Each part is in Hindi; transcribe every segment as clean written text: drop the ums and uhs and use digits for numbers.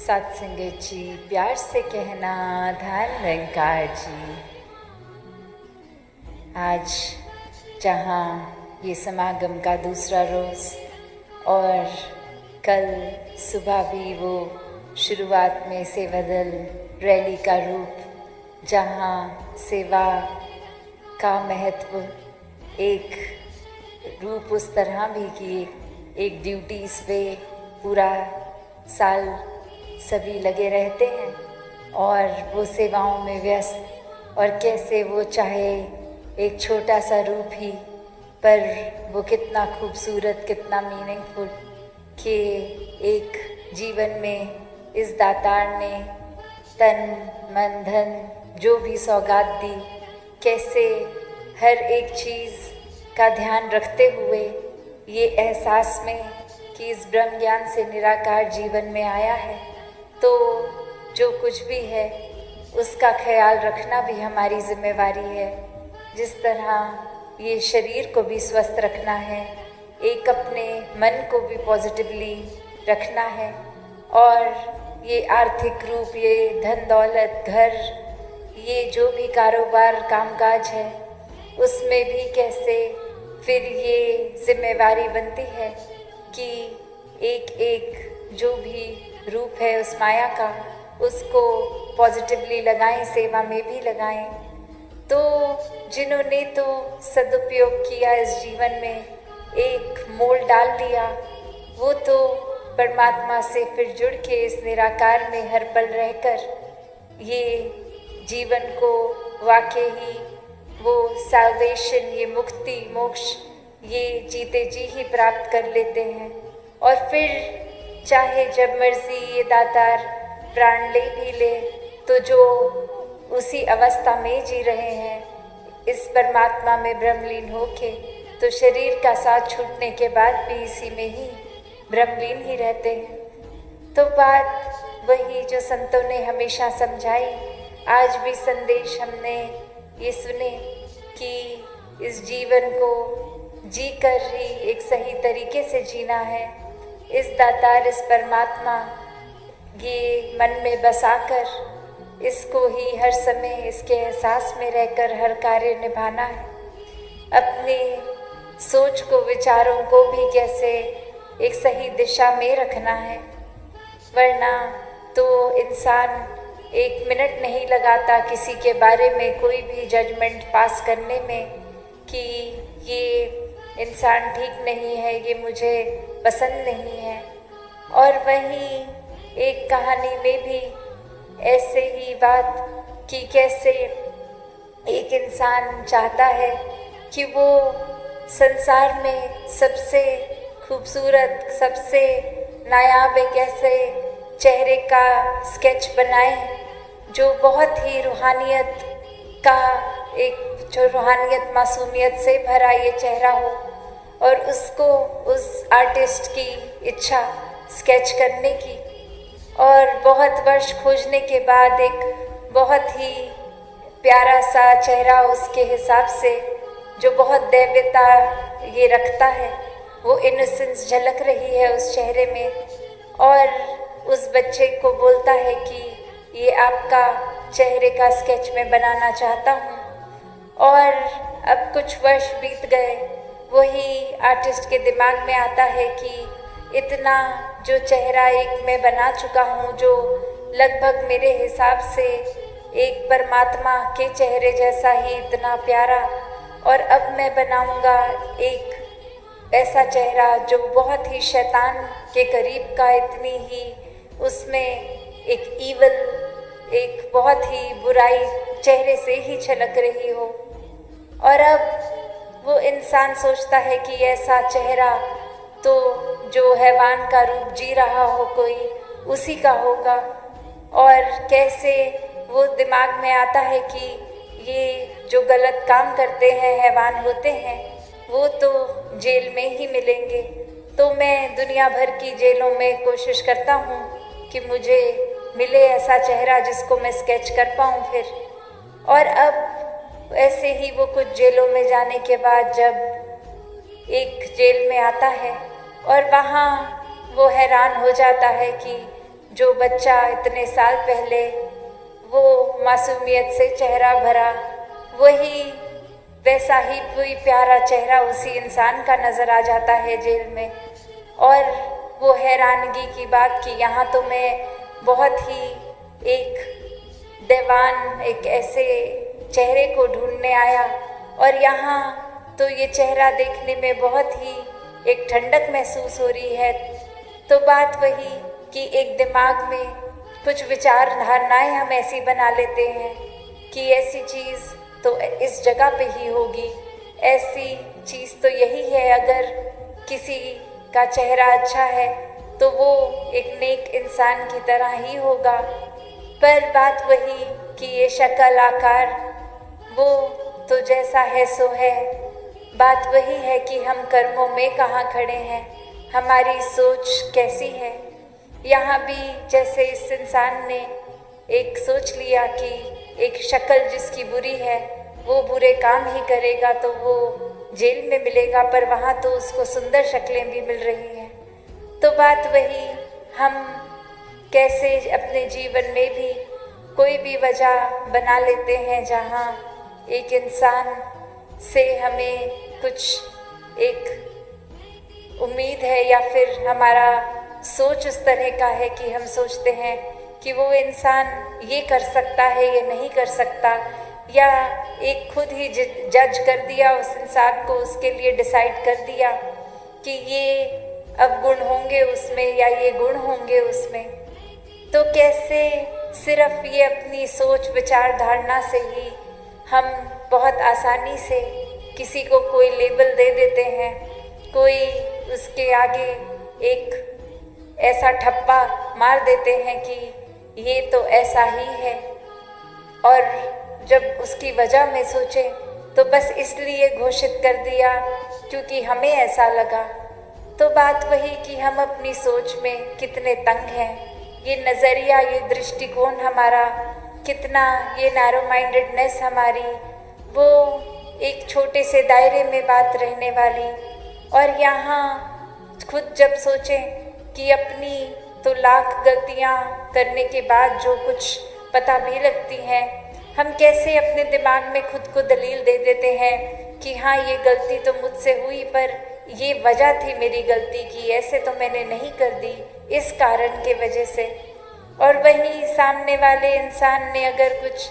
सत्संगत जी, प्यार से कहना धन निरंकार जी। आज जहाँ ये समागम का दूसरा रोज़ और कल सुबह भी वो शुरुआत में सेवा दल रैली का रूप, जहाँ सेवा का महत्व एक रूप उस तरह भी कि एक ड्यूटीज़ पे पूरा साल सभी लगे रहते हैं और वो सेवाओं में व्यस्त, और कैसे वो चाहे एक छोटा सा रूप ही पर वो कितना खूबसूरत, कितना मीनिंगफुल कि एक जीवन में इस दातार ने तन मन धन जो भी सौगात दी, कैसे हर एक चीज़ का ध्यान रखते हुए ये एहसास में कि इस ब्रह्म ज्ञान से निराकार जीवन में आया है, तो जो कुछ भी है उसका ख्याल रखना भी हमारी जिम्मेवारी है। जिस तरह ये शरीर को भी स्वस्थ रखना है, एक अपने मन को भी पॉजिटिवली रखना है, और ये आर्थिक रूप, ये धन दौलत, घर, ये जो भी कारोबार कामकाज है उसमें भी कैसे फिर ये जिम्मेवारी बनती है कि एक एक जो भी रूप है उस माया का, उसको पॉजिटिवली लगाएं, सेवा में भी लगाएं। तो जिन्होंने तो सदुपयोग किया इस जीवन में, एक मोल डाल लिया, वो तो परमात्मा से फिर जुड़ के इस निराकार में हर पल रहकर ये जीवन को वाकई ही वो सैल्वेशन, ये मुक्ति मोक्ष, ये जीते जी ही प्राप्त कर लेते हैं। और फिर चाहे जब मर्जी ये दातार प्राण ले भी ले, तो जो उसी अवस्था में जी रहे हैं इस परमात्मा में ब्रह्मलीन होके, तो शरीर का साथ छूटने के बाद भी इसी में ही ब्रह्मलीन ही रहते हैं। तो बात वही जो संतों ने हमेशा समझाई, आज भी संदेश हमने ये सुने कि इस जीवन को जी कर ही एक सही तरीके से जीना है। इस दातार, इस परमात्मा ये मन में बसाकर इसको ही हर समय इसके एहसास में रहकर हर कार्य निभाना है। अपनी सोच को, विचारों को भी कैसे एक सही दिशा में रखना है, वरना तो इंसान एक मिनट नहीं लगाता किसी के बारे में कोई भी जजमेंट पास करने में कि ये इंसान ठीक नहीं है, ये मुझे पसंद नहीं है। और वहीं एक कहानी में भी ऐसे ही बात कि कैसे एक इंसान चाहता है कि वो संसार में सबसे खूबसूरत, सबसे नायाब एक ऐसे चेहरे का स्केच बनाए जो बहुत ही रूहानियत का, एक जो रूहानियत मासूमियत से भरा ये चेहरा हो, और उसको उस आर्टिस्ट की इच्छा स्केच करने की, और बहुत वर्ष खोजने के बाद एक बहुत ही प्यारा सा चेहरा उसके हिसाब से, जो बहुत दैव्यता ये रखता है, वो इनोसेंस झलक रही है उस चेहरे में, और उस बच्चे को बोलता है कि ये आपका चेहरे का स्केच मैं बनाना चाहता हूँ। और अब कुछ वर्ष बीत गए, वही आर्टिस्ट के दिमाग में आता है कि इतना जो चेहरा एक मैं बना चुका हूँ, जो लगभग मेरे हिसाब से एक परमात्मा के चेहरे जैसा ही इतना प्यारा, और अब मैं बनाऊँगा एक ऐसा चेहरा जो बहुत ही शैतान के करीब का, इतनी ही उसमें एक ईवल, एक बहुत ही बुराई चेहरे से ही छलक रही हो। और अब वो इंसान सोचता है कि ऐसा चेहरा तो जो हैवान का रूप जी रहा हो कोई, उसी का होगा। और कैसे वो दिमाग में आता है कि ये जो गलत काम करते हैं, हैवान होते हैं, वो तो जेल में ही मिलेंगे। तो मैं दुनिया भर की जेलों में कोशिश करता हूँ कि मुझे मिले ऐसा चेहरा जिसको मैं स्केच कर पाऊँ फिर। और अब ऐसे ही वो कुछ जेलों में जाने के बाद जब एक जेल में आता है, और वहाँ वो हैरान हो जाता है कि जो बच्चा इतने साल पहले वो मासूमियत से चेहरा भरा, वही वैसा ही कोई प्यारा चेहरा उसी इंसान का नज़र आ जाता है जेल में। और वो हैरानगी की बात कि यहाँ तो मैं बहुत ही एक दीवान, एक ऐसे चेहरे को ढूंढने आया, और यहाँ तो ये चेहरा देखने में बहुत ही एक ठंडक महसूस हो रही है। तो बात वही कि एक दिमाग में कुछ विचार धारणाएं हम ऐसी बना लेते हैं कि ऐसी चीज़ तो इस जगह पे ही होगी, ऐसी चीज़ तो यही है, अगर किसी का चेहरा अच्छा है तो वो एक नेक इंसान की तरह ही होगा। पर बात वही कि ये शक्ल आकार वो तो जैसा है सो है। बात वही है कि हम कर्मों में कहाँ खड़े हैं, हमारी सोच कैसी है। यहाँ भी जैसे इस इंसान ने एक सोच लिया कि एक शक्ल जिसकी बुरी है वो बुरे काम ही करेगा तो वो जेल में मिलेगा, पर वहाँ तो उसको सुंदर शक्लें भी मिल रही हैं। तो बात वही, हम कैसे अपने जीवन में भी कोई भी वजह बना लेते हैं जहाँ एक इंसान से हमें कुछ एक उम्मीद है, या फिर हमारा सोच उस तरह का है कि हम सोचते हैं कि वो इंसान ये कर सकता है, ये नहीं कर सकता, या एक खुद ही जज कर दिया उस इंसान को, उसके लिए डिसाइड कर दिया कि ये अवगुण होंगे उसमें या ये गुण होंगे उसमें। तो कैसे सिर्फ ये अपनी सोच विचार धारणा से ही हम बहुत आसानी से किसी को कोई लेबल दे देते हैं, कोई उसके आगे एक ऐसा ठप्पा मार देते हैं कि ये तो ऐसा ही है। और जब उसकी वजह में सोचे तो बस इसलिए घोषित कर दिया क्योंकि हमें ऐसा लगा। तो बात वही कि हम अपनी सोच में कितने तंग हैं, ये नज़रिया, ये दृष्टिकोण हमारा कितना, ये नैरो माइंडेडनेस हमारी, वो एक छोटे से दायरे में बात रहने वाली। और यहाँ खुद जब सोचें कि अपनी तो लाख गलतियाँ करने के बाद जो कुछ पता भी लगती हैं, हम कैसे अपने दिमाग में खुद को दलील दे देते हैं कि हाँ ये गलती तो मुझसे हुई, पर ये वजह थी मेरी गलती की, ऐसे तो मैंने नहीं कर दी इस कारण के वजह से। और वहीं सामने वाले इंसान ने अगर कुछ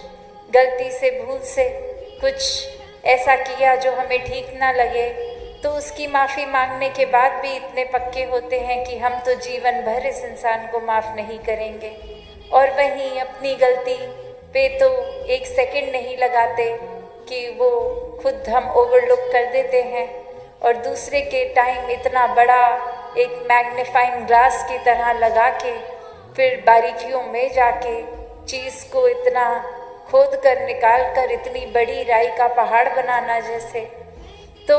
गलती से भूल से कुछ ऐसा किया जो हमें ठीक ना लगे, तो उसकी माफ़ी मांगने के बाद भी इतने पक्के होते हैं कि हम तो जीवन भर इस इंसान को माफ़ नहीं करेंगे। और वहीं अपनी गलती पे तो एक सेकंड नहीं लगाते कि वो खुद हम ओवरलुक कर देते हैं, और दूसरे के टाइम इतना बड़ा एक मैग्नीफाइंग ग्लास की तरह लगा के फिर बारीकियों में जाके चीज़ को इतना खोद कर निकाल कर इतनी बड़ी राई का पहाड़ बनाना जैसे। तो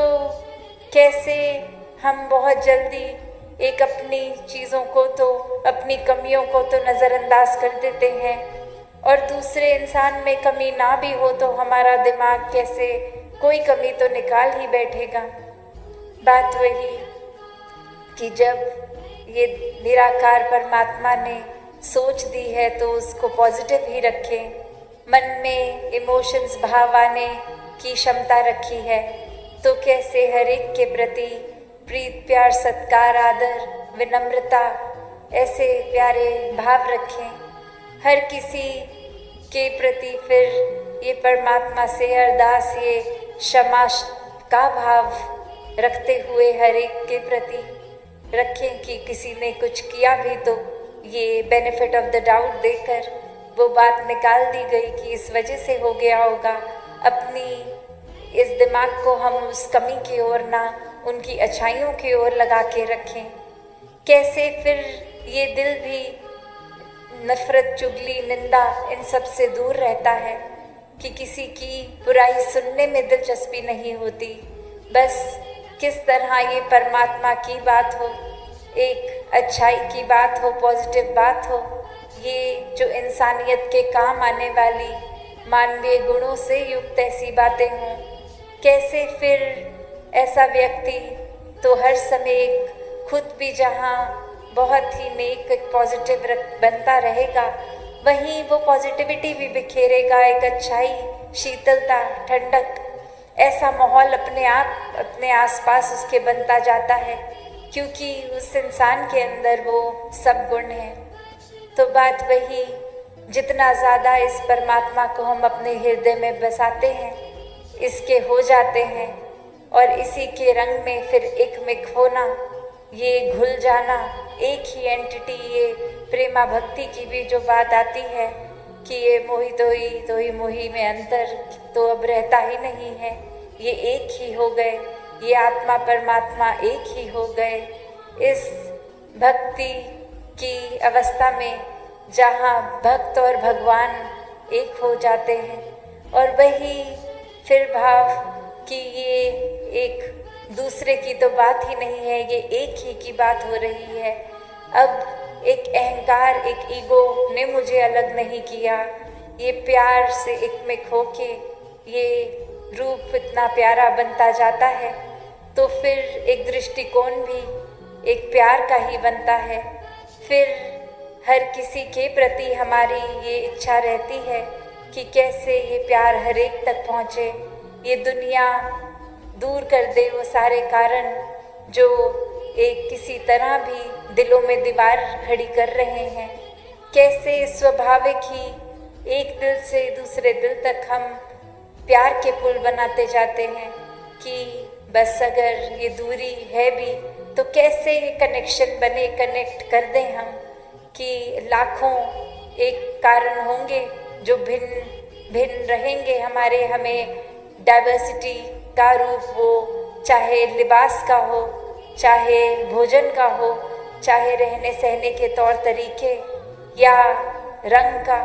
कैसे हम बहुत जल्दी एक अपनी चीज़ों को तो, अपनी कमियों को तो नज़रअंदाज कर देते हैं, और दूसरे इंसान में कमी ना भी हो तो हमारा दिमाग कैसे कोई कमी तो निकाल ही बैठेगा। बात वही कि जब ये निराकार परमात्मा ने सोच दी है तो उसको पॉजिटिव ही रखें, मन में इमोशंस भाव आने की क्षमता रखी है, तो कैसे हर एक के प्रति प्रीत प्यार सत्कार आदर विनम्रता ऐसे प्यारे भाव रखें। हर किसी के प्रति फिर ये परमात्मा से अरदास, ये क्षमा का भाव रखते हुए हर एक के प्रति रखें कि किसी ने कुछ किया भी तो ये बेनिफिट ऑफ द डाउट देकर वो बात निकाल दी गई कि इस वजह से हो गया होगा। अपनी इस दिमाग को हम उस कमी की ओर ना उनकी अच्छाइयों की ओर लगा के रखें। कैसे फिर ये दिल भी नफरत चुगली निंदा इन सब से दूर रहता है कि किसी की बुराई सुनने में दिलचस्पी नहीं होती, बस किस तरह ये परमात्मा की बात हो, एक अच्छाई की बात हो, पॉजिटिव बात हो, ये जो इंसानियत के काम आने वाली मानवीय गुणों से युक्त ऐसी बातें हों। कैसे फिर ऐसा व्यक्ति तो हर समय खुद भी जहाँ बहुत ही नेक, एक पॉजिटिव बनता रहेगा, वहीं वो पॉजिटिविटी भी बिखेरेगा, एक अच्छाई, शीतलता, ठंडक, ऐसा माहौल अपने आप अपने आसपास उसके बनता जाता है, क्योंकि उस इंसान के अंदर वो सब गुण हैं। तो बात वही, जितना ज़्यादा इस परमात्मा को हम अपने हृदय में बसाते हैं, इसके हो जाते हैं और इसी के रंग में फिर एकमिक होना, ये घुल जाना, एक ही एंटिटी, ये प्रेमा भक्ति की भी जो बात आती है कि ये मोही तो ही मोही में अंतर तो अब रहता ही नहीं है, ये एक ही हो गए, ये आत्मा परमात्मा एक ही हो गए। इस भक्ति की अवस्था में जहाँ भक्त और भगवान एक हो जाते हैं, और वही फिर भाव कि ये एक दूसरे की तो बात ही नहीं है, ये एक ही की बात हो रही है। अब एक अहंकार, एक ईगो ने मुझे अलग नहीं किया, ये प्यार से एकमिक होके ये रूप इतना प्यारा बनता जाता है, तो फिर एक दृष्टिकोण भी एक प्यार का ही बनता है। फिर हर किसी के प्रति हमारी ये इच्छा रहती है कि कैसे ये प्यार हर एक तक पहुँचे, ये दुनिया दूर कर दे वो सारे कारण जो एक किसी तरह भी दिलों में दीवार खड़ी कर रहे हैं। कैसे स्वाभाविक ही एक दिल से दूसरे दिल तक हम प्यार के पुल बनाते जाते हैं कि बस अगर ये दूरी है भी तो कैसे ये कनेक्शन बने, कनेक्ट कर दें हम, कि लाखों एक कारण होंगे जो भिन्न भिन्न रहेंगे हमारे, हमें डाइवर्सिटी का रूप हो, चाहे लिबास का हो, चाहे भोजन का हो, चाहे रहने सहने के तौर तरीके या रंग का,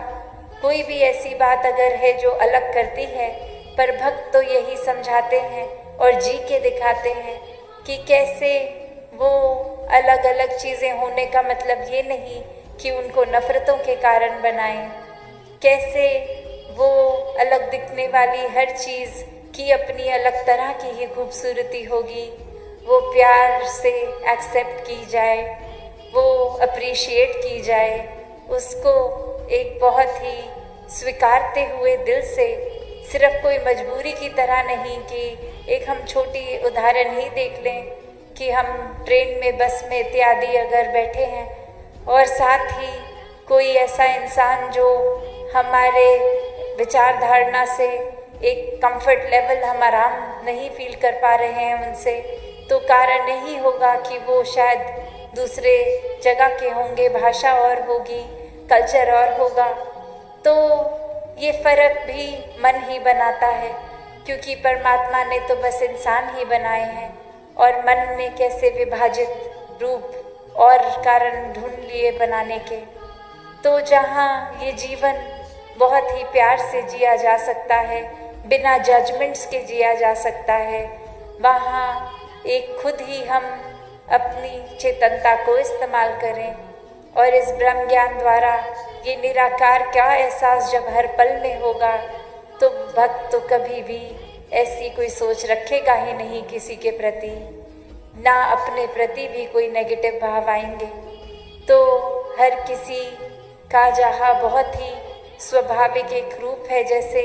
कोई भी ऐसी बात अगर है जो अलग करती है, पर भक्त तो यही समझाते हैं और जी के दिखाते हैं कि कैसे वो अलग अलग चीज़ें होने का मतलब ये नहीं कि उनको नफ़रतों के कारण बनाएं, कैसे वो अलग दिखने वाली हर चीज़ की अपनी अलग तरह की ही खूबसूरती होगी, वो प्यार से एक्सेप्ट की जाए, वो अप्रिशिएट की जाए, उसको एक बहुत ही स्वीकारते हुए दिल से, सिर्फ कोई मजबूरी की तरह नहीं कि एक हम छोटी उदाहरण ही देख लें कि हम ट्रेन में, बस में इत्यादि अगर बैठे हैं और साथ ही कोई ऐसा इंसान जो हमारे विचार धारणा से एक कंफर्ट लेवल हम आराम नहीं फील कर पा रहे हैं उनसे, तो कारण नहीं होगा कि वो शायद दूसरे जगह के होंगे, भाषा और होगी, कल्चर और होगा। तो ये फ़र्क भी मन ही बनाता है, क्योंकि परमात्मा ने तो बस इंसान ही बनाए हैं और मन में कैसे विभाजित रूप और कारण ढूंढ लिए बनाने के। तो जहाँ ये जीवन बहुत ही प्यार से जिया जा सकता है, बिना जजमेंट्स के जिया जा सकता है, वहाँ एक खुद ही हम अपनी चेतनता को इस्तेमाल करें और इस ब्रह्म ज्ञान द्वारा ये निराकार का एहसास जब हर पल में होगा, तो भक्त तो कभी भी ऐसी कोई सोच रखेगा ही नहीं किसी के प्रति, ना अपने प्रति भी कोई नेगेटिव भाव आएंगे। तो हर किसी का जहाँ बहुत ही स्वाभाविक एक रूप है, जैसे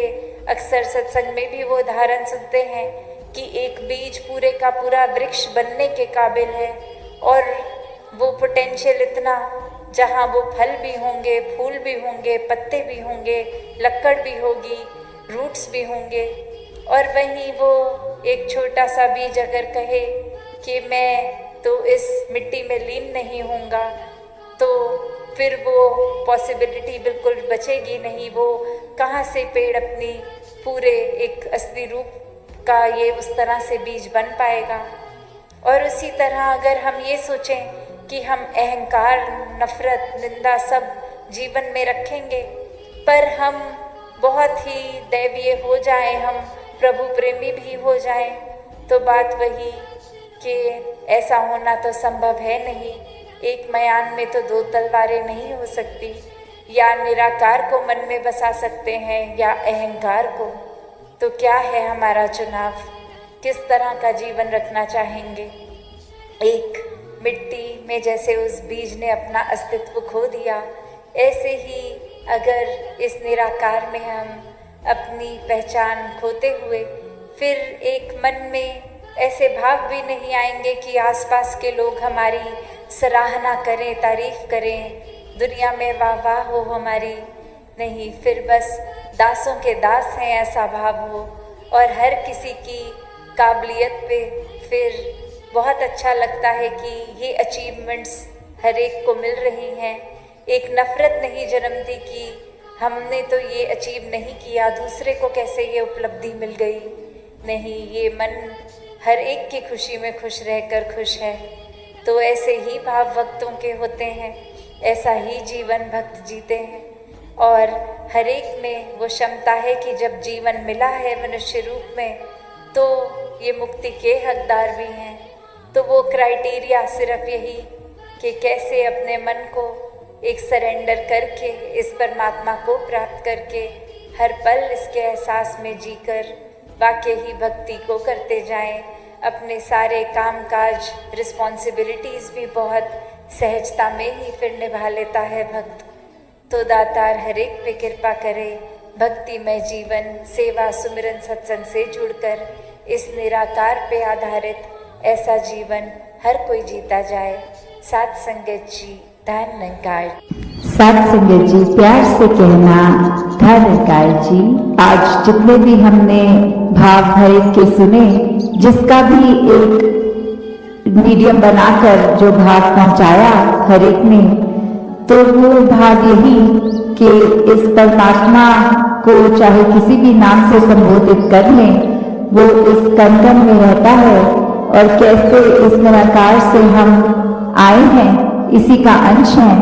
अक्सर सत्संग में भी वो उदाहरण सुनते हैं कि एक बीज पूरे का पूरा वृक्ष बनने के काबिल है और वो पोटेंशियल इतना, जहाँ वो फल भी होंगे, फूल भी होंगे, पत्ते भी होंगे, लकड़ भी होगी, रूट्स भी होंगे, और वहीं वो एक छोटा सा बीज अगर कहे कि मैं तो इस मिट्टी में लीन नहीं होऊंगा, तो फिर वो पॉसिबिलिटी बिल्कुल बचेगी नहीं। वो कहाँ से पेड़ अपनी पूरे एक असली रूप का ये उस तरह से बीज बन पाएगा। और उसी तरह अगर हम ये सोचें कि हम अहंकार, नफ़रत, निंदा सब जीवन में रखेंगे, पर हम बहुत ही दैवीय हो जाएं, हम प्रभु प्रेमी भी हो जाएं, तो बात वही कि ऐसा होना तो संभव है नहीं। एक मयान में तो दो तलवारें नहीं हो सकती, या निराकार को मन में बसा सकते हैं या अहंकार को। तो क्या है हमारा चुनाव, किस तरह का जीवन रखना चाहेंगे? एक मिट्टी में जैसे उस बीज ने अपना अस्तित्व खो दिया, ऐसे ही अगर इस निराकार में हम अपनी पहचान खोते हुए फिर एक मन में ऐसे भाव भी नहीं आएंगे कि आसपास के लोग हमारी सराहना करें, तारीफ करें, दुनिया में वाह वाह हो हमारी, नहीं, फिर बस दासों के दास हैं ऐसा भाव हो। और हर किसी की काबिलियत पे फिर बहुत अच्छा लगता है कि ये अचीवमेंट्स हर एक को मिल रही हैं। एक नफ़रत नहीं जन्मती कि हमने तो ये अचीव नहीं किया, दूसरे को कैसे ये उपलब्धि मिल गई। नहीं, ये मन हर एक की खुशी में खुश रहकर खुश है। तो ऐसे ही भाव भक्तों के होते हैं, ऐसा ही जीवन भक्त जीते हैं। और हर एक में वो क्षमता है कि जब जीवन मिला है मनुष्य रूप में तो ये मुक्ति के हकदार भी हैं। तो वो क्राइटेरिया सिर्फ यही कि कैसे अपने मन को एक सरेंडर करके इस परमात्मा को प्राप्त करके हर पल इसके एहसास में जीकर वाकई ही भक्ति को करते जाएं। अपने सारे कामकाज रिस्पॉन्सिबिलिटीज़ भी बहुत सहजता में ही फिर निभा लेता है भक्त। तो दातार हर एक पे कृपा करे, भक्तिमय जीवन, सेवा, सुमिरन, सत्संग से जुड़कर इस निराकार पे आधारित ऐसा जीवन हर कोई जीता जाए। साथ संगत जी, धन निरंकार। साथ संगत जी, प्यार से कहना धन निरंकार जी। आज जितने भी हमने भाव हर एक के सुने, जिसका भी एक मीडियम बनाकर जो भाव पहुंचाया हर एक ने, तो वो भाव यही कि इस परमात्मा को चाहे किसी भी नाम से संबोधित कर लें, वो इस कण कण में रहता है और कैसे इस निराकार से हम आए हैं, इसी का अंश है।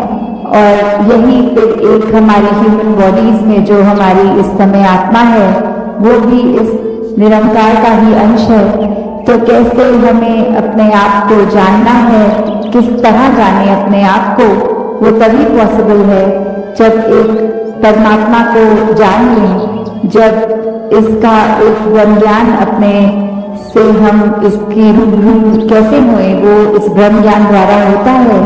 और यही फिर एक हमारी ह्यूमन बॉडीज में जो हमारी इस समय आत्मा है, वो भी इस निरंकार का ही अंश है। तो कैसे हमें अपने आप को जानना है, किस तरह जाने अपने आप को, वो तभी पॉसिबल है जब एक परमात्मा को जान लें, जब इसका एक ब्रह्म ज्ञान अपने से हम इसकी रूबरू कैसे हुए, वो इस ब्रह्म ज्ञान द्वारा होता है।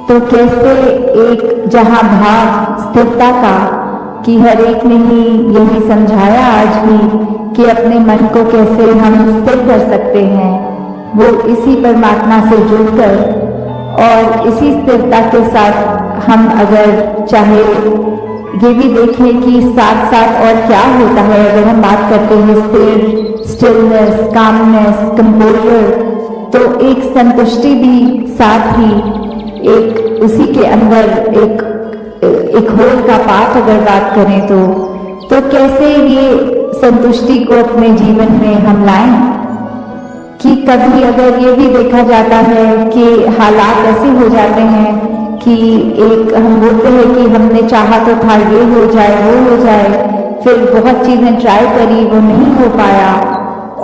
तो कैसे एक जहाँ भाव स्थिरता का कि हर एक ने ही यही समझाया आज भी कि अपने मन को कैसे हम स्थिर कर सकते हैं, वो इसी परमात्मा से जुड़कर और इसी स्थिरता के साथ हम अगर चाहे ये भी देखें कि साथ साथ और क्या होता है। अगर हम बात करते हैं स्थिर, स्टिलनेस, कामनेस, कंपोजर, तो एक संतुष्टि भी साथ ही एक उसी के अंदर एक होल का पाठ अगर बात करें तो कैसे ये संतुष्टि को अपने जीवन में हम लाएं। कि कभी अगर ये भी देखा जाता है कि हालात ऐसे हो जाते हैं कि एक हम बोलते हैं कि हमने चाहा तो था ये हो जाए वो हो जाए, फिर बहुत चीज़ें ट्राई करी, वो नहीं हो पाया,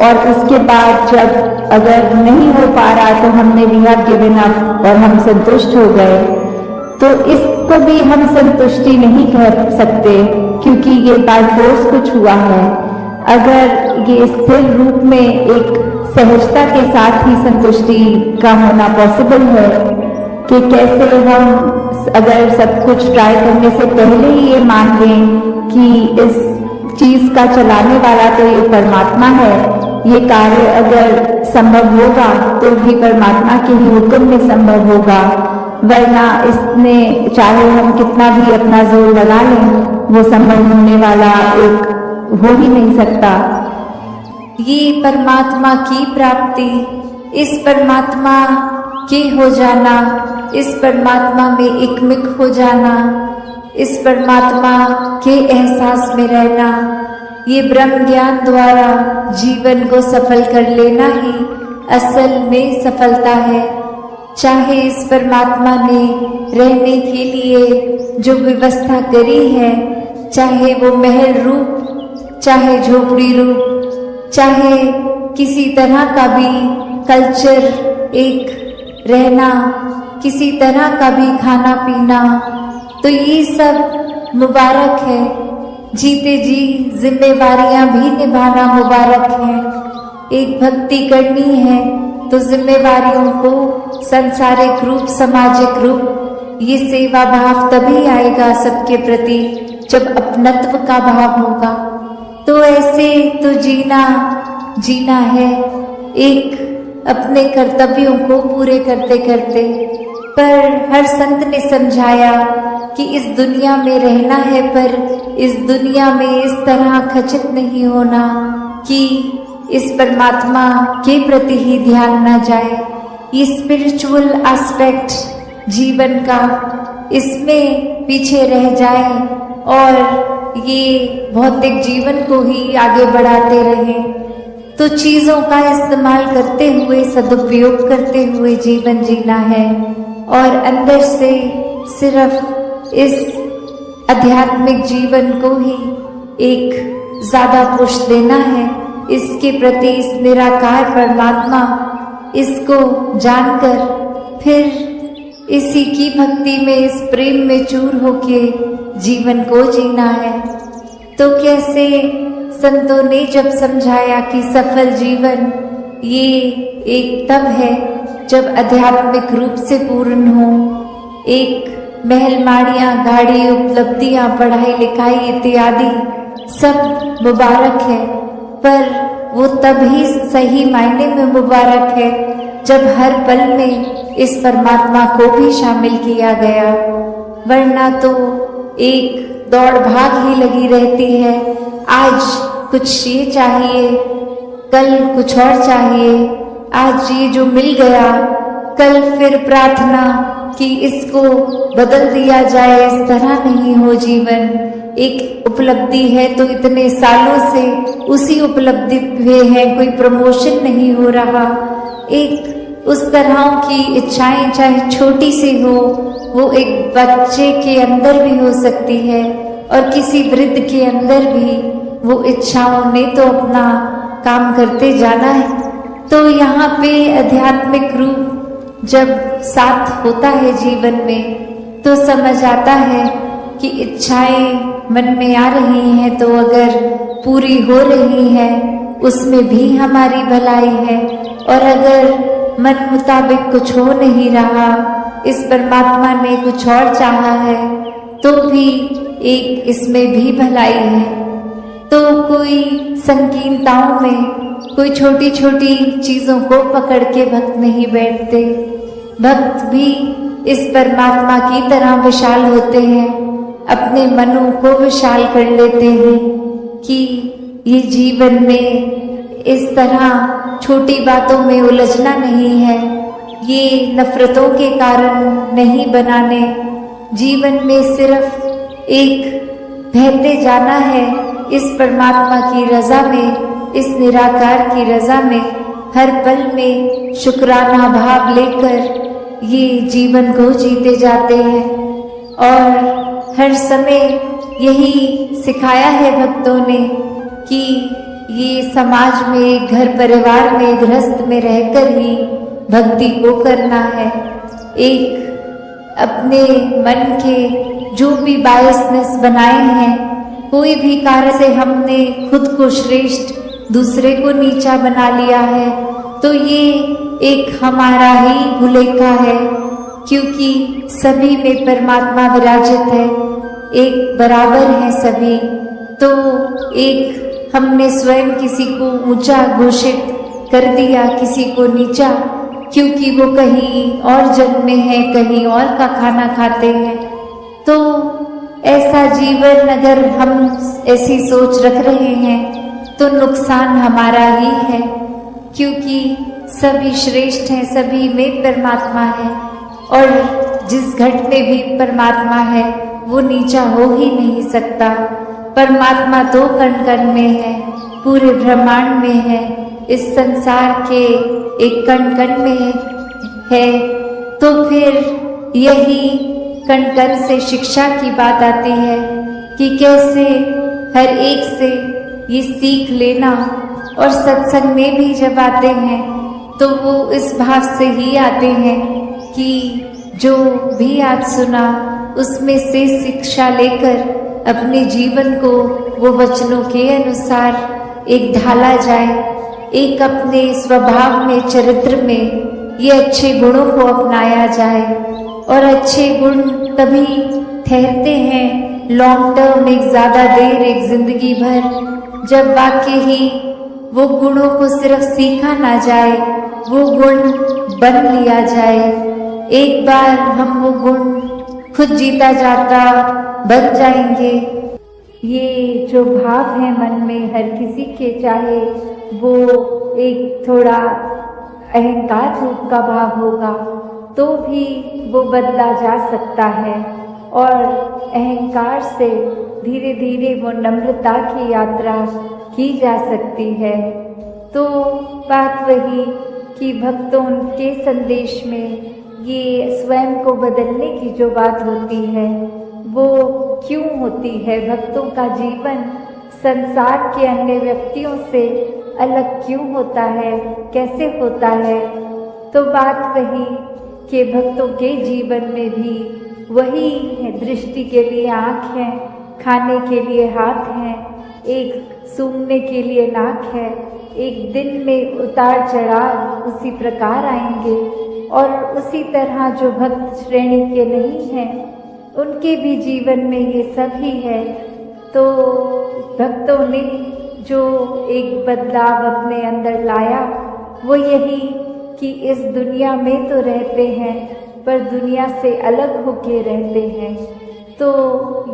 और उसके बाद जब अगर नहीं हो पा रहा तो हमने वी हैव गिवन अप और हम संतुष्ट हो गए। तो इसको भी हम संतुष्टि नहीं कह सकते क्योंकि ये बाय फोर्स कुछ हुआ है। अगर ये स्थिर रूप में एक सहजता के साथ ही संतुष्टि का होना पॉसिबल है कि कैसे हम अगर सब कुछ ट्राई करने से पहले ही ये मान लें कि इस चीज का चलाने वाला तो ये परमात्मा है, ये कार्य अगर संभव होगा तो भी परमात्मा के ही हुक्म में संभव होगा, वरना इसमें चाहे हम कितना भी अपना जोर लगा लें वो संभव होने वाला एक हो ही नहीं सकता। ये परमात्मा की प्राप्ति, इस परमात्मा के हो जाना, इस परमात्मा में एकमिक हो जाना, इस परमात्मा के एहसास में रहना, ये ब्रह्म ज्ञान द्वारा जीवन को सफल कर लेना ही असल में सफलता है। चाहे इस परमात्मा ने रहने के लिए जो व्यवस्था करी है, चाहे वो महल रूप, चाहे झोपड़ी रूप, चाहे किसी तरह का भी कल्चर एक रहना, किसी तरह का भी खाना पीना, तो ये सब मुबारक है। जीते जी जिम्मेवारियां भी निभाना मुबारक है। एक भक्ति करनी है तो जिम्मेवारियों को सांसारिक रूप, सामाजिक रूप, ये सेवा भाव तभी आएगा सबके प्रति जब अपनत्व का भाव होगा। तो ऐसे तो जीना है एक अपने कर्तव्यों को पूरे करते करते। पर हर संत ने समझाया कि इस दुनिया में रहना है, पर इस दुनिया में इस तरह खचित नहीं होना कि इस परमात्मा के प्रति ही ध्यान न जाए। ये स्पिरिचुअल एस्पेक्ट जीवन का, इसमें पीछे रह जाए और ये भौतिक जीवन को ही आगे बढ़ाते रहें। तो चीजों का इस्तेमाल करते हुए, सदुपयोग करते हुए जीवन जीना है और अंदर से सिर्फ इस आध्यात्मिक जीवन को ही एक ज्यादा पुश देना है, इसके प्रति, इस निराकार परमात्मा, इसको जानकर फिर इसी की भक्ति में, इस प्रेम में चूर होके जीवन को जीना है। तो कैसे संतों ने जब समझाया कि सफल जीवन ये एक तब है जब आध्यात्मिक रूप से पूर्ण हो। एक महल माड़ियां, गाड़ी, उपलब्धियां, पढ़ाई लिखाई इत्यादि सब मुबारक है, पर वो तभी सही मायने में मुबारक है जब हर पल में इस परमात्मा को भी शामिल किया गया। वरना तो एक दौड़ भाग ही लगी रहती है। आज कुछ ये चाहिए, कल कुछ और चाहिए, आज ये जो मिल गया, कल फिर प्रार्थना कि इसको बदल दिया जाए। इस तरह नहीं हो जीवन। एक उपलब्धि है तो इतने सालों से उसी उपलब्धि पे है, कोई प्रमोशन नहीं हो रहा। एक उस तरह की इच्छाएं चाहे छोटी सी हो, वो एक बच्चे के अंदर भी हो सकती है और किसी वृद्ध के अंदर भी वो इच्छाओं ने तो अपना काम करते जाना है। तो यहाँ पे आध्यात्मिक रूप जब साथ होता है जीवन में तो समझ आता है कि इच्छाएं मन में आ रही हैं तो अगर पूरी हो रही है उसमें भी हमारी भलाई है, और अगर मन मुताबिक कुछ हो नहीं रहा, इस परमात्मा ने कुछ और चाहा है तो भी एक इसमें भी भलाई है। तो कोई संकीर्णताओं में, कोई छोटी छोटी चीजों को पकड़ के भक्त नहीं बैठते। भक्त भी इस परमात्मा की तरह विशाल होते हैं, अपने मनों को विशाल कर लेते हैं कि ये जीवन में इस तरह छोटी बातों में उलझना नहीं है, ये नफरतों के कारण नहीं बनाने। जीवन में सिर्फ एक बहते जाना है इस परमात्मा की रजा में, इस निराकार की रजा में। हर पल में शुक्राना भाव लेकर ये जीवन को जीते जाते हैं और हर समय यही सिखाया है भक्तों ने कि ये समाज में, घर परिवार में, गृहस्थ में रहकर ही भक्ति को करना है। एक अपने मन के जो भी बायसनेस बनाए हैं, कोई भी कार्य से हमने खुद को श्रेष्ठ, दूसरे को नीचा बना लिया है, तो ये एक हमारा ही भुलेखा है, क्योंकि सभी में परमात्मा विराजित है, एक बराबर है सभी। तो एक हमने स्वयं किसी को ऊंचा घोषित कर दिया, किसी को नीचा, क्योंकि वो कहीं और जन्म में है, कहीं और का खाना खाते हैं। तो ऐसा जीवन अगर हम ऐसी सोच रख रहे हैं तो नुकसान हमारा ही है, क्योंकि सभी श्रेष्ठ हैं, सभी में परमात्मा है, और जिस घट में भी परमात्मा है वो नीचा हो ही नहीं सकता। परमात्मा तो कण कण में है, पूरे ब्रह्मांड में है, इस संसार के एक कण कण में है। तो फिर यही कण कण से शिक्षा की बात आती है कि कैसे हर एक से ये सीख लेना, और सत्संग में भी जब आते हैं तो वो इस भाव से ही आते हैं कि जो भी आज सुना उसमें से शिक्षा लेकर अपने जीवन को वो वचनों के अनुसार एक ढाला जाए। एक अपने स्वभाव में, चरित्र में ये अच्छे गुणों को अपनाया जाए। और अच्छे गुण तभी ठहरते हैं लॉन्ग टर्म, एक ज़्यादा देर, एक जिंदगी भर, जब वाकई ही वो गुणों को सिर्फ सीखा ना जाए, वो गुण बन लिया जाए। एक बार हम वो गुण खुद जीता जाता बन जाएंगे। ये जो भाव है मन में हर किसी के, चाहे वो एक थोड़ा अहंकार रूप का भाव होगा तो भी वो बदला जा सकता है। और अहंकार से धीरे धीरे वो नम्रता की यात्रा की जा सकती है। तो बात वही कि भक्तों के संदेश में ये स्वयं को बदलने की जो बात होती है वो क्यों होती है, भक्तों का जीवन संसार के अन्य व्यक्तियों से अलग क्यों होता है, कैसे होता है। तो बात वही कि भक्तों के जीवन में भी वही है, दृष्टि के लिए आँख है, खाने के लिए हाथ हैं, एक सूंघने के लिए नाक है। एक दिन में उतार चढ़ाव उसी प्रकार आएंगे। और उसी तरह जो भक्त श्रेणी के नहीं हैं उनके भी जीवन में ये सब ही है। तो भक्तों ने जो एक बदलाव अपने अंदर लाया वो यही कि इस दुनिया में तो रहते हैं पर दुनिया से अलग होके रहते हैं। तो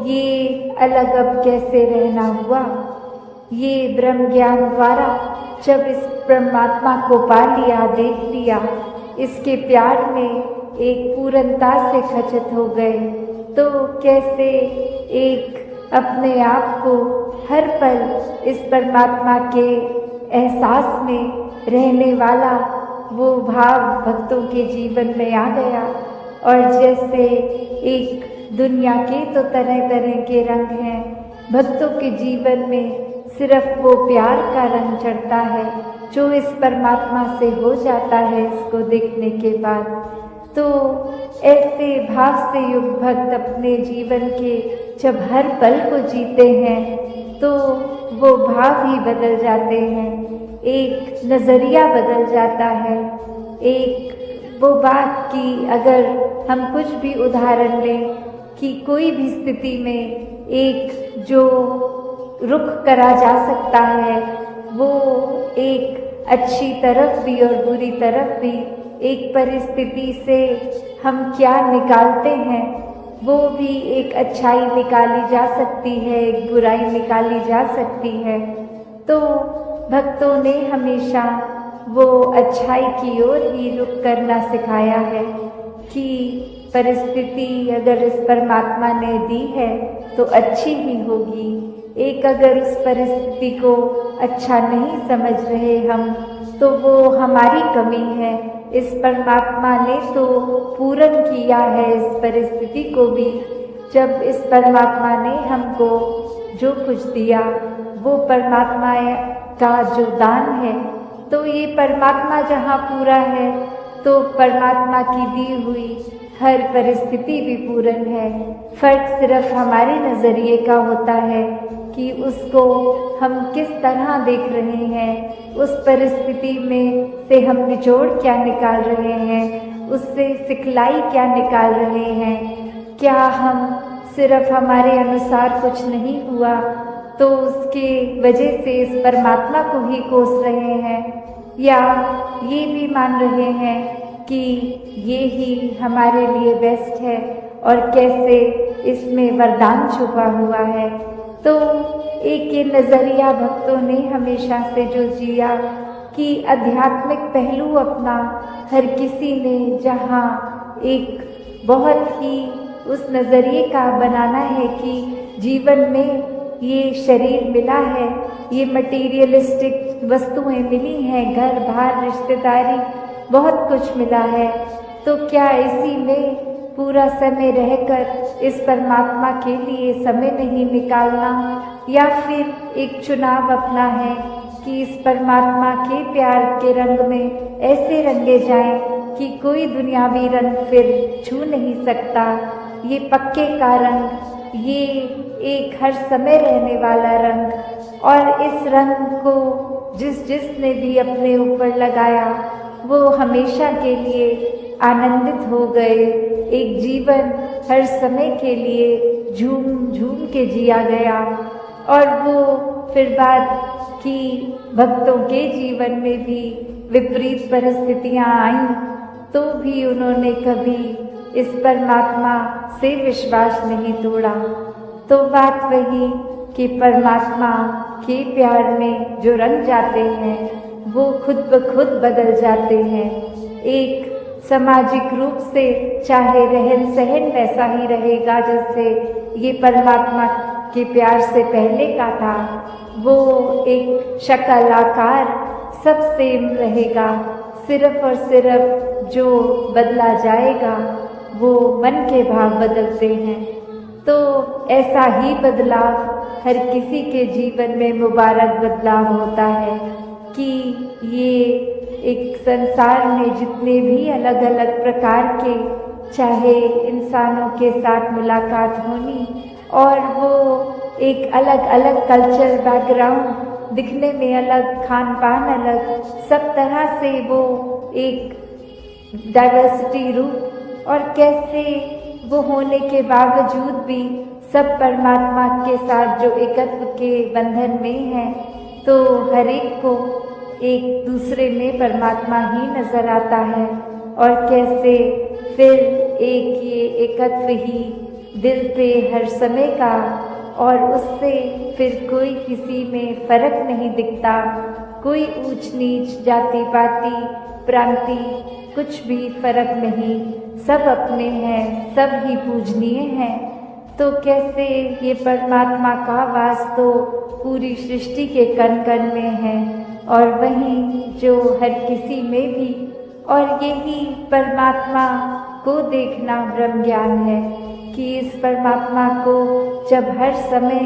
ये अलग अब कैसे रहना हुआ, ये ब्रह्म ज्ञान द्वारा जब इस परमात्मा को पा लिया, देख लिया, इसके प्यार में एक पूर्णता से खचित हो गए, तो कैसे एक अपने आप को हर पल इस परमात्मा के एहसास में रहने वाला वो भाव भक्तों के जीवन में आ गया। और जैसे एक दुनिया के तो तरह तरह के रंग हैं, भक्तों के जीवन में सिर्फ वो प्यार का रंग चढ़ता है जो इस परमात्मा से हो जाता है इसको देखने के बाद। तो ऐसे भाव से युक्त भक्त अपने जीवन के जब हर पल को जीते हैं तो वो भाव ही बदल जाते हैं, एक नज़रिया बदल जाता है। एक वो बात की अगर हम कुछ भी उदाहरण लें कि कोई भी स्थिति में एक जो रुख करा जा सकता है वो एक अच्छी तरफ भी और बुरी तरफ भी, एक परिस्थिति से हम क्या निकालते हैं वो भी एक अच्छाई निकाली जा सकती है, एक बुराई निकाली जा सकती है। तो भक्तों ने हमेशा वो अच्छाई की ओर ही रुख करना सिखाया है कि परिस्थिति अगर इस परमात्मा ने दी है तो अच्छी ही होगी। एक अगर उस परिस्थिति को अच्छा नहीं समझ रहे हम तो वो हमारी कमी है। इस परमात्मा ने तो पूर्ण किया है इस परिस्थिति को भी। जब इस परमात्मा ने हमको जो कुछ दिया वो परमात्मा का जो दान है, तो ये परमात्मा जहाँ पूरा है तो परमात्मा की दी हुई हर परिस्थिति भी पूर्ण है। फर्क सिर्फ हमारे नज़रिए का होता है कि उसको हम किस तरह देख रहे हैं, उस परिस्थिति में से हम निचोड़ क्या निकाल रहे हैं, उससे सिखलाई क्या निकाल रहे हैं। क्या हम सिर्फ हमारे अनुसार कुछ नहीं हुआ तो उसके वजह से इस परमात्मा को ही कोस रहे हैं, या ये भी मान रहे हैं कि ये ही हमारे लिए बेस्ट है और कैसे इसमें वरदान छुपा हुआ है। तो एक ये नज़रिया भक्तों ने हमेशा से जो जिया कि आध्यात्मिक पहलू अपना हर किसी ने जहाँ एक बहुत ही उस नज़रिए का बनाना है कि जीवन में ये शरीर मिला है, ये मटीरियलिस्टिक वस्तुएं मिली हैं, घर बार रिश्तेदारी बहुत कुछ मिला है, तो क्या इसी में पूरा समय रहकर इस परमात्मा के लिए समय नहीं निकालना, या फिर एक चुनाव अपना है कि इस परमात्मा के प्यार के रंग में ऐसे रंगे जाएं कि कोई दुनियावी रंग फिर छू नहीं सकता। ये पक्के का रंग, ये एक हर समय रहने वाला रंग, और इस रंग को जिसने भी अपने ऊपर लगाया वो हमेशा के लिए आनंदित हो गए। एक जीवन हर समय के लिए झूम झूम के जिया गया। और वो फिर बात कि भक्तों के जीवन में भी विपरीत परिस्थितियां आईं तो भी उन्होंने कभी इस परमात्मा से विश्वास नहीं तोड़ा। तो बात वही कि परमात्मा के प्यार में जो रंग जाते हैं वो खुद ब खुद बदल जाते हैं। एक सामाजिक रूप से चाहे रहन सहन वैसा ही रहेगा जैसे ये परमात्मा के प्यार से पहले का था, वो एक शक्ल आकार सब सेम रहेगा। सिर्फ और सिर्फ जो बदला जाएगा वो मन के भाव बदलते हैं। तो ऐसा ही बदलाव हर किसी के जीवन में मुबारक बदलाव होता है कि ये एक संसार में जितने भी अलग अलग प्रकार के चाहे इंसानों के साथ मुलाकात होनी और वो एक अलग अलग कल्चर बैकग्राउंड, दिखने में अलग, खान पान अलग, सब तरह से वो एक डाइवर्सिटी रूप और कैसे वो होने के बावजूद भी सब परमात्मा के साथ जो एकत्व के बंधन में हैं, तो हर एक को एक दूसरे में परमात्मा ही नजर आता है। और कैसे फिर एक ये एकत्व ही दिल पे हर समय का, और उससे फिर कोई किसी में फर्क नहीं दिखता, कोई ऊंच नीच जाति पाति प्रांति कुछ भी फर्क नहीं, सब अपने हैं, सब ही पूजनीय हैं। तो कैसे ये परमात्मा का वास तो पूरी सृष्टि के कण कण में है और वहीं जो हर किसी में भी, और यही परमात्मा को देखना ब्रह्म ज्ञान है कि इस परमात्मा को जब हर समय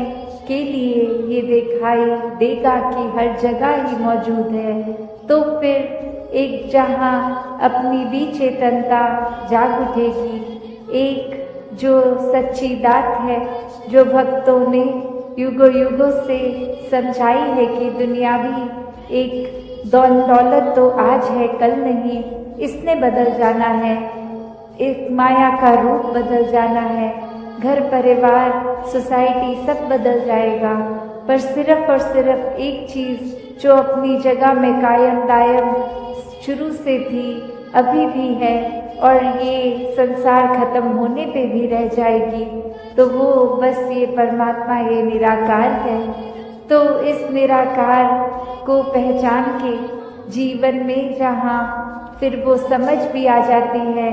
के लिए ये दिखाई देगा कि हर जगह ही मौजूद है, तो फिर एक जहाँ अपनी भी चेतनता जाग उठेगी। एक जो सच्ची दात है जो भक्तों ने युगों युगों से समझाई है कि दुनियावी एक दौन दौलत तो आज है कल नहीं, इसने बदल जाना है, एक माया का रूप बदल जाना है, घर परिवार सोसाइटी सब बदल जाएगा, पर सिर्फ और सिर्फ एक चीज़ जो अपनी जगह में कायम दायम शुरू से थी, अभी भी है और ये संसार खत्म होने पे भी रह जाएगी, तो वो बस ये परमात्मा, ये निराकार है। तो इस निराकार को पहचान के जीवन में जहाँ फिर वो समझ भी आ जाती है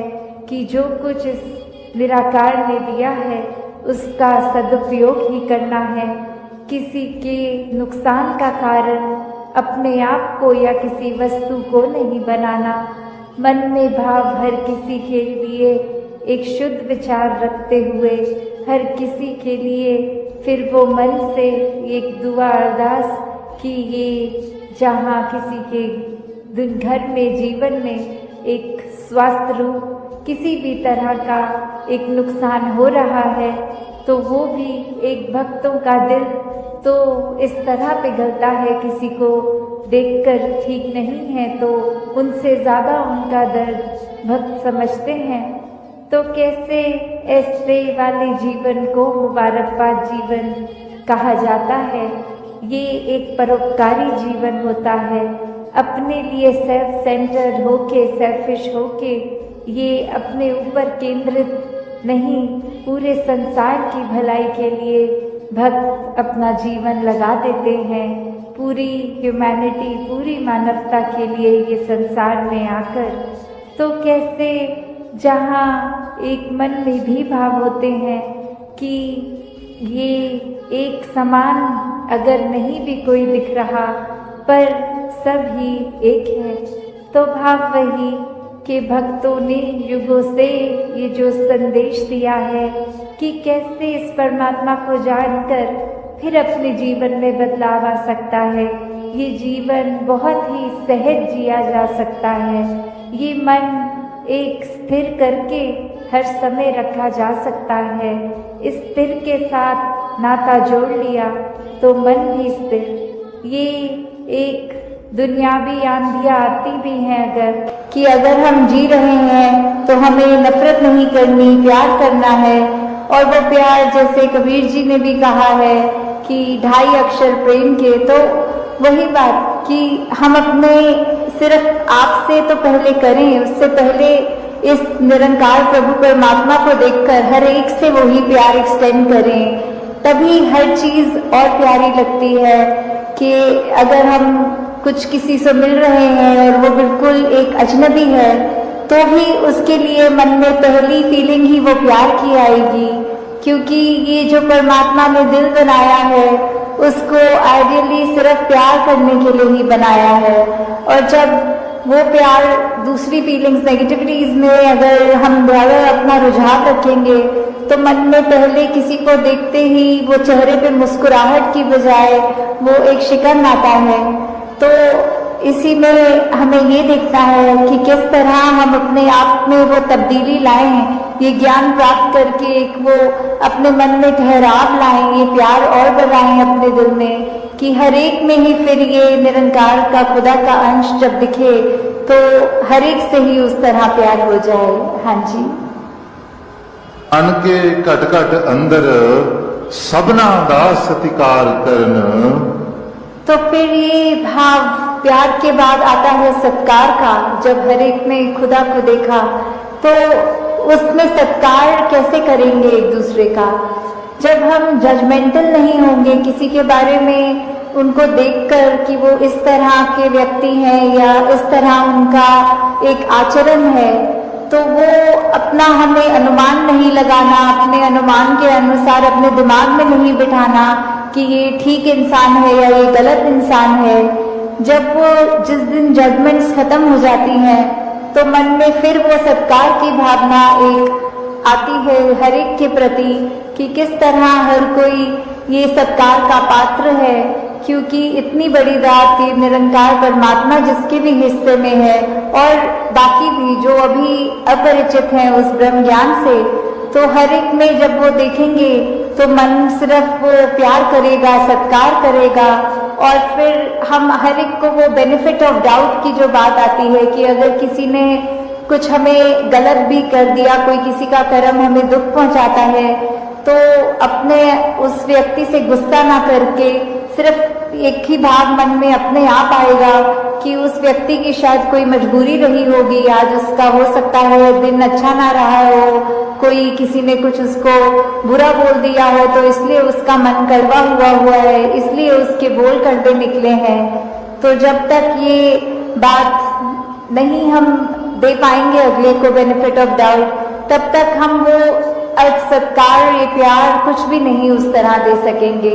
कि जो कुछ इस निराकार ने दिया है उसका सदुपयोग ही करना है, किसी के नुकसान का कारण अपने आप को या किसी वस्तु को नहीं बनाना, मन में भाव हर किसी के लिए एक शुद्ध विचार रखते हुए हर किसी के लिए फिर वो मन से एक दुआ अरदास कि ये जहाँ किसी के घर में जीवन में एक स्वास्थ्य रूप किसी भी तरह का एक नुकसान हो रहा है, तो वो भी एक भक्तों का दिल तो इस तरह पिघलता है, किसी को देखकर ठीक नहीं है तो उनसे ज़्यादा उनका दर्द भक्त समझते हैं। तो कैसे ऐसे वाले जीवन को मुबारकबाद जीवन कहा जाता है। ये एक परोपकारी जीवन होता है, अपने लिए सेल्फ सेंटर्ड होके, सेल्फिश होके, ये अपने ऊपर केंद्रित नहीं, पूरे संसार की भलाई के लिए भक्त अपना जीवन लगा देते हैं, पूरी ह्यूमैनिटी, पूरी मानवता के लिए ये संसार में आकर। तो कैसे जहाँ एक मन में भी भाव होते हैं कि ये एक समान अगर नहीं भी कोई दिख रहा पर सब ही एक है, तो भाव वही कि भक्तों ने युगों से ये जो संदेश दिया है कि कैसे इस परमात्मा को जानकर फिर अपने जीवन में बदलाव आ सकता है, ये जीवन बहुत ही सहज जिया जा सकता है, ये मन एक स्थिर करके हर समय रखा जा सकता है। इस स्थिर के साथ नाता जोड़ लिया तो मन भी स्थिर, ये एक दुनियावी आंधियाँ आती भी हैं अगर, कि अगर हम जी रहे हैं तो हमें नफरत नहीं करनी, प्यार करना है। और वो प्यार जैसे कबीर जी ने भी कहा है कि 2.5 अक्षर प्रेम के, तो वही बात कि हम अपने सिर्फ आपसे तो पहले करें, उससे पहले इस निरंकार प्रभु परमात्मा को देखकर हर एक से वही प्यार एक्सटेंड करें, तभी हर चीज और प्यारी लगती है। कि अगर हम कुछ किसी से मिल रहे हैं और वो बिल्कुल एक अजनबी है, तो भी उसके लिए मन में पहली फीलिंग ही वो प्यार की आएगी, क्योंकि ये जो परमात्मा ने दिल बनाया है उसको आइडियली सिर्फ प्यार करने के लिए ही बनाया है। और जब वो प्यार दूसरी फीलिंग्स, नेगेटिविटीज में अगर हम ज़्यादा अपना रुझान रखेंगे, तो मन में पहले किसी को देखते ही वो चेहरे पे मुस्कुराहट की बजाय वो एक शिकन आता है। तो इसी में हमें ये देखना है कि किस तरह हम अपने आप में वो तब्दीली लाएं, ये ज्ञान प्राप्त करके एक वो अपने मन में ठहराव लाएं, ये प्यार और बढ़ाएं अपने दिल में, कि हर एक में ही फिर ये निरंकार का, खुदा का अंश जब दिखे तो हर एक से ही उस तरह प्यार हो जाए। हाँ जी। अन के घट घट अंदर सबना दा सत्कार करन। तो फिर ये भाव प्यार के बाद आता है सत्कार का। जब हर एक में खुदा को देखा तो उसमें सत्कार कैसे करेंगे एक दूसरे का? जब हम जजमेंटल नहीं होंगे किसी के बारे में, उनको देखकर कि वो इस तरह के व्यक्ति हैं या इस तरह उनका एक आचरण है, तो वो अपना हमें अनुमान नहीं लगाना, अपने अनुमान के अनुसार अपने दिमाग में नहीं बिठाना कि ये ठीक इंसान है या ये गलत इंसान है। जब वो जिस दिन जजमेंट्स खत्म हो जाती हैं, तो मन में फिर वो सत्कार की भावना एक आती है हर एक के प्रति, कि किस तरह हर कोई ये सत्कार का पात्र है, क्योंकि इतनी बड़ी दात ये निरंकार परमात्मा जिसके भी हिस्से में है, और बाकी भी जो अभी अपरिचित हैं उस ब्रह्म ज्ञान से, तो हर एक में जब वो देखेंगे तो मन सिर्फ वो प्यार करेगा, सत्कार करेगा। और फिर हम हर एक को वो बेनिफिट ऑफ डाउट की जो बात आती है कि अगर किसी ने कुछ हमें गलत भी कर दिया, कोई किसी का कर्म हमें दुख पहुंचाता है, तो अपने उस व्यक्ति से गुस्सा ना करके सिर्फ एक ही भाव मन में अपने आप आएगा कि उस व्यक्ति की शायद कोई मजबूरी रही होगी, आज उसका हो सकता है दिन अच्छा ना रहा हो, कोई किसी ने कुछ उसको बुरा बोल दिया हो, तो इसलिए उसका मन कड़वा हुआ है, इसलिए उसके बोल कड़वे निकले हैं। तो जब तक ये बात नहीं हम दे पाएंगे अगले को बेनिफिट ऑफ डाउट, तब तक हम वो सत्कार, ये प्यार कुछ भी नहीं उस तरह दे सकेंगे,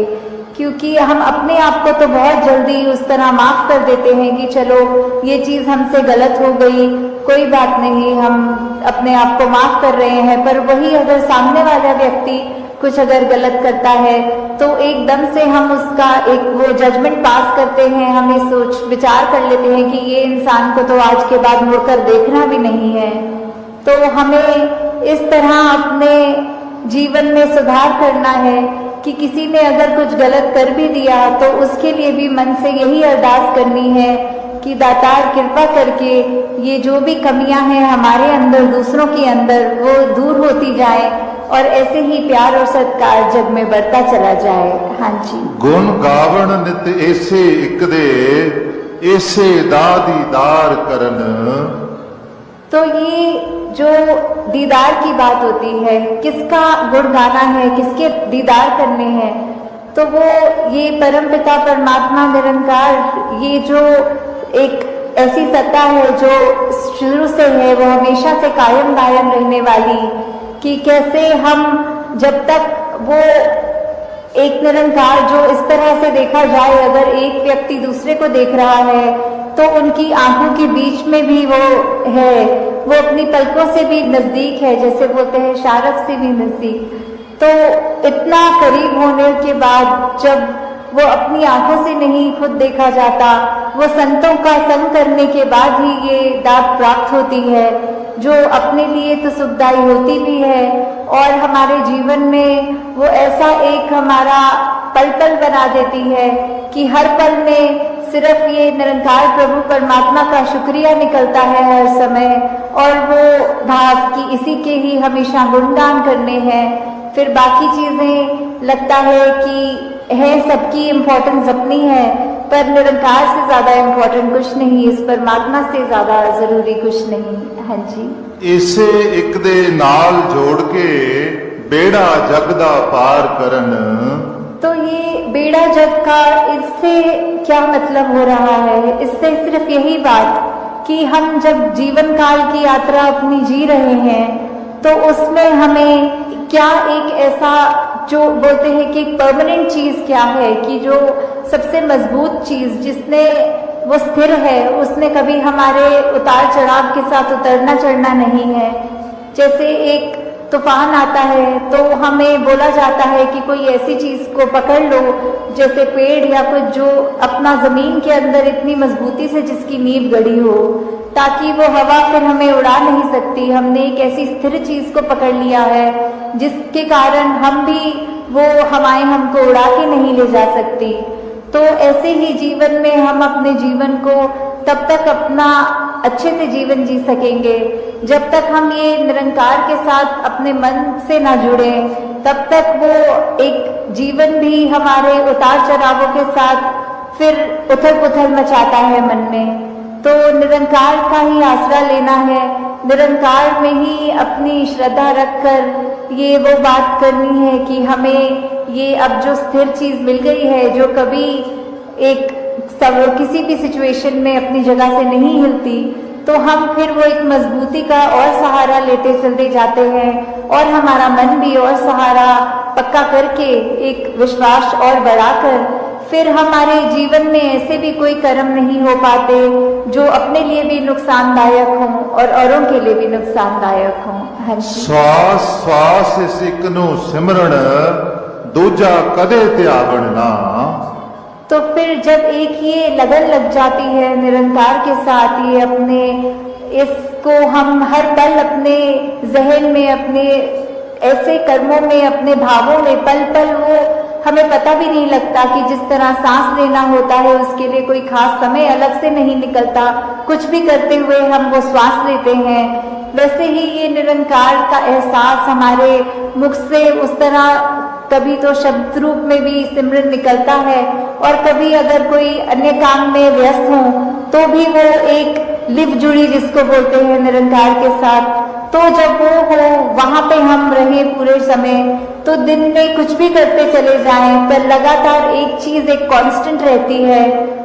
क्योंकि हम अपने आप को तो बहुत जल्दी उस तरह माफ कर देते हैं कि चलो ये चीज हमसे गलत हो गई, कोई बात नहीं, हम अपने आप को माफ कर रहे हैं। पर वही अगर सामने वाला व्यक्ति कुछ अगर गलत करता है, तो एकदम से हम उसका एक वो जजमेंट पास करते हैं, हम ये सोच विचार कर लेते हैं कि ये इंसान को तो आज के बाद मुड़कर देखना भी नहीं है। तो हमें इस तरह अपने जीवन में सुधार करना है कि किसी ने अगर कुछ गलत कर भी दिया, तो उसके लिए भी मन से यही अरदास करनी है कि दातार कृपा करके ये जो भी कमियां हैं हमारे अंदर, दूसरों के अंदर, वो दूर होती जाए, और ऐसे ही प्यार और सत्कार जग में बढ़ता चला जाए। हाँ जी। गुण गावण नित ऐसे एक दे ऐसे दा दीदार करन। तो ये जो दीदार की बात होती है, किसका गुण गाना है, किसके दीदार करने हैं, तो वो ये परमपिता परमात्मा निरंकार, ये जो एक ऐसी सत्ता है जो शुरू से है, वो हमेशा से कायम दायम रहने वाली, कि कैसे हम जब तक वो एक निरंकार जो इस तरह से देखा जाए, अगर एक व्यक्ति दूसरे को देख रहा है तो उनकी आंखों के बीच में भी वो है, वो अपनी पलकों से भी नजदीक है, जैसे बोलते हैं शारक से भी नजदीक। तो इतना करीब होने के बाद जब वो अपनी आंखों से नहीं खुद देखा जाता, वो संतों का संग करने के बाद ही ये दात प्राप्त होती है, जो अपने लिए तो सुखदायी होती भी है, और हमारे जीवन में वो ऐसा एक हमारा पल पल बना देती है कि हर पल में सिर्फ ये निरंकार प्रभु परमात्मा का शुक्रिया निकलता है हर समय, और वो भाव कि इसी के ही हमेशा गुणगान करने हैं। फिर बाकी चीजें लगता है कि है सबकी इम्पोर्टेंस अपनी है, पर निरंकार से ज्यादा इम्पोर्टेंट कुछ नहीं, इस परमात्मा से ज्यादा जरूरी कुछ नहीं। हाँ जी, इसे एक दे नाल जोड़ के बेड़ा जग दा पार करन। तो ये बेड़ा जग का, इससे क्या मतलब हो रहा है? इससे सिर्फ यही बात कि हम जब जीवन काल की यात्रा अपनी जी रहे हैं तो उसमें हमें क्या एक ऐसा, जो बोलते हैं कि एक परमानेंट चीज क्या है, कि जो सबसे मजबूत चीज जिसने वो स्थिर है, उसने कभी हमारे उतार चढ़ाव के साथ उतरना चढ़ना नहीं है। जैसे एक तूफान आता है तो हमें बोला जाता है कि कोई ऐसी चीज को पकड़ लो, जैसे पेड़ या कुछ जो अपना जमीन के अंदर इतनी मजबूती से जिसकी नींव गड़ी हो, ताकि वो हवा फिर हमें उड़ा नहीं सकती। हमने एक ऐसी स्थिर चीज को पकड़ लिया है जिसके कारण हम भी, वो हवाएं हमको उड़ा के नहीं ले जा सकती। तो ऐसे ही जीवन में हम अपने जीवन को तब तक अपना अच्छे से जीवन जी सकेंगे जब तक हम ये निरंकार के साथ अपने मन से ना जुड़े, तब तक वो एक जीवन भी हमारे उतार चढ़ावों के साथ फिर उथल पुथल मचाता है मन में। तो निरंकार का ही आसरा लेना है, निरंकार में ही अपनी श्रद्धा रखकर ये वो बात करनी है कि हमें ये अब जो स्थिर चीज मिल गई है, जो कभी एक सब किसी भी सिचुएशन में अपनी जगह से नहीं हिलती, तो हम फिर वो एक मजबूती का और सहारा लेते चलते जाते हैं, और हमारा मन भी और सहारा पक्का करके एक विश्वास और बढ़ाकर फिर हमारे जीवन में ऐसे भी कोई कर्म नहीं हो पाते जो अपने लिए भी नुकसानदायक हों और औरों के लिए भी नुकसानदायक हों। हाँ जी। श्वास श्वास सिक नू सिमरण दूजा कदे त्यागण ना। तो फिर जब एक ये लगन लग जाती है निरंकार के साथ, ये अपने इसको हम हर पल अपने जहन में, अपने ऐसे कर्मों में, अपने भावों में पल पल, वो हमें पता भी नहीं लगता कि जिस तरह सांस लेना होता है उसके लिए कोई खास समय अलग से नहीं निकलता, कुछ भी करते हुए हम वो श्वास लेते हैं, वैसे ही ये निरंकार का एहसास हमारे मुख से उस तरह कभी तो शब्द रूप में भी सिमरन निकलता है, और कभी अगर कोई अन्य काम में व्यस्त हो तो भी वो एक लिव जुड़ी जिसको बोलते हैं निरंकार के साथ। तो जब वो हो वहां पे हम रहे पूरे समय, तो दिन में कुछ भी करते चले जाएं, पर लगातार एक चीज एक कांस्टेंट रहती है,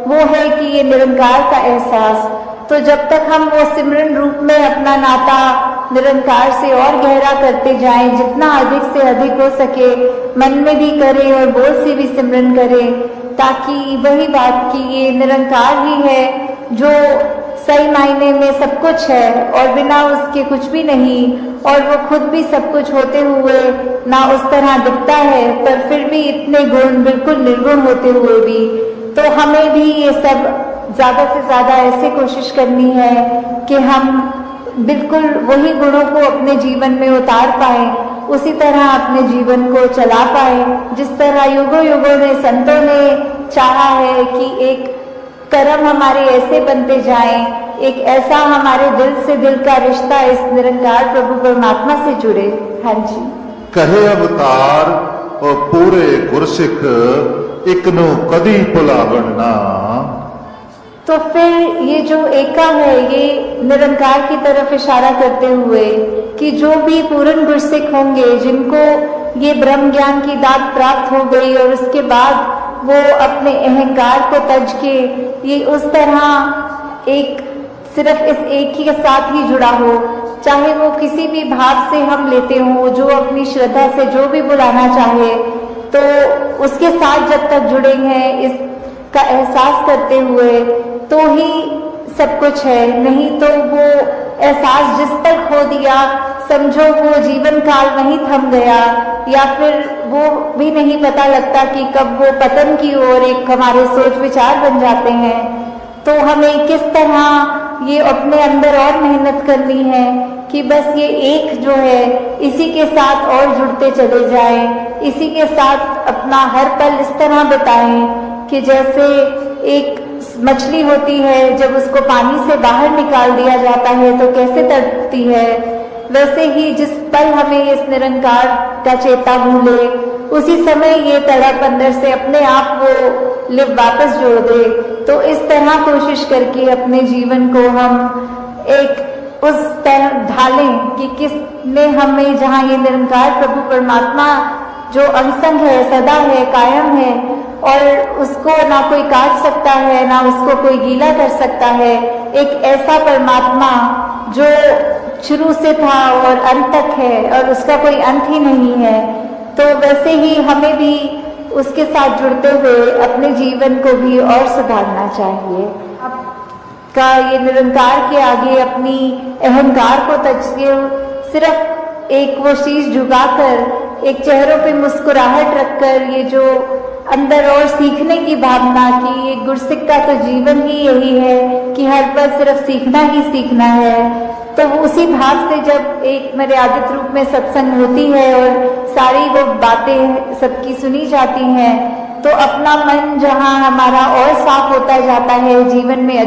वो है कि ये निरंकार का एहसास। तो जब तक हम वो सिमरन रूप में अपना नाता निरंकार से और गहरा करते जाएं, जितना अधिक से अधिक हो सके मन में भी करें और बोल से भी सिमरन करें, ताकि वही बात कि ये निरंकार ही है जो सही मायने में सब कुछ है और बिना उसके कुछ भी नहीं, और वो खुद भी सब कुछ होते हुए ना उस तरह दिखता है, पर फिर भी इतने गुण, बिल्कुल निर्गुण होते हुए भी। तो हमें भी ये सब ज्यादा से ज्यादा ऐसे कोशिश करनी है कि हम बिल्कुल वही गुणों को अपने जीवन में उतार पाए, उसी तरह अपने जीवन को चला पाए जिस तरह युगों युगों ने संतों ने चाहा है कि एक कर्म हमारे ऐसे बनते जाएं, एक ऐसा हमारे दिल से दिल का रिश्ता इस निरंकार प्रभु परमात्मा से जुड़े। हाँ जी। कहे अवतार और पूरे गुरसिख एक नो कदी भुलावण ना। तो फिर ये जो एका है, ये निरंकार की तरफ इशारा करते हुए कि जो भी पूर्ण गुरसिख होंगे, जिनको ये ब्रह्म ज्ञान की दात प्राप्त हो गई और उसके बाद वो अपने अहंकार को तज के ये उस तरह एक सिर्फ इस एक ही के साथ ही जुड़ा हो, चाहे वो किसी भी भाव से हम लेते हो, जो अपनी श्रद्धा से जो भी बुलाना चाहे, तो उसके साथ जब तक जुड़े हैं इसका एहसास करते हुए, तो ही सब कुछ है। नहीं तो वो एहसास जिस पर खो दिया, समझो वो जीवन काल वहीं थम गया, या फिर वो भी नहीं पता लगता कि कब वो पतन की ओर एक हमारे सोच विचार बन जाते हैं। तो हमें किस तरह ये अपने अंदर और मेहनत करनी है कि बस ये एक जो है इसी के साथ और जुड़ते चले जाएं, इसी के साथ अपना हर पल इस तरह बिताएं कि जैसे एक मछली होती है, जब उसको पानी से बाहर निकाल दिया जाता है तो कैसे तड़पती है, वैसे ही जिस पल हमें इस निरंकार का चेता भूले, उसी समय ये तड़प अंदर से अपने आप वो वापस जोड़ दे। तो इस तरह कोशिश करके अपने जीवन को हम एक उस तरह ढालें कि किसने हमें, जहाँ ये निरंकार प्रभु परमात्मा जो अंगसंग है, सदा है, कायम है, और उसको ना कोई काट सकता है, ना उसको कोई गीला कर सकता है, एक ऐसा परमात्मा जो शुरू से था और अंत तक है और उसका कोई अंत ही नहीं है। तो वैसे ही हमें भी उसके साथ जुड़ते हुए अपने जीवन को भी और सुधारना चाहिए। आपका ये निरंकार के आगे अपनी अहंकार को तजके सिर्फ एक वो शीश झुकाकर, एक चेहरों पे मुस्कुराहट रखकर, ये जो अंदर और सीखने की भावना की, ये गुरसिक का तो जीवन ही यही है कि हर पल सिर्फ सीखना ही सीखना है। तो उसी भाव से जब एक मर्यादित रूप में सत्संग होती है और सारी वो बातें सबकी सुनी जाती हैं, तो अपना मन जहाँ हमारा और साफ होता जाता है, जीवन में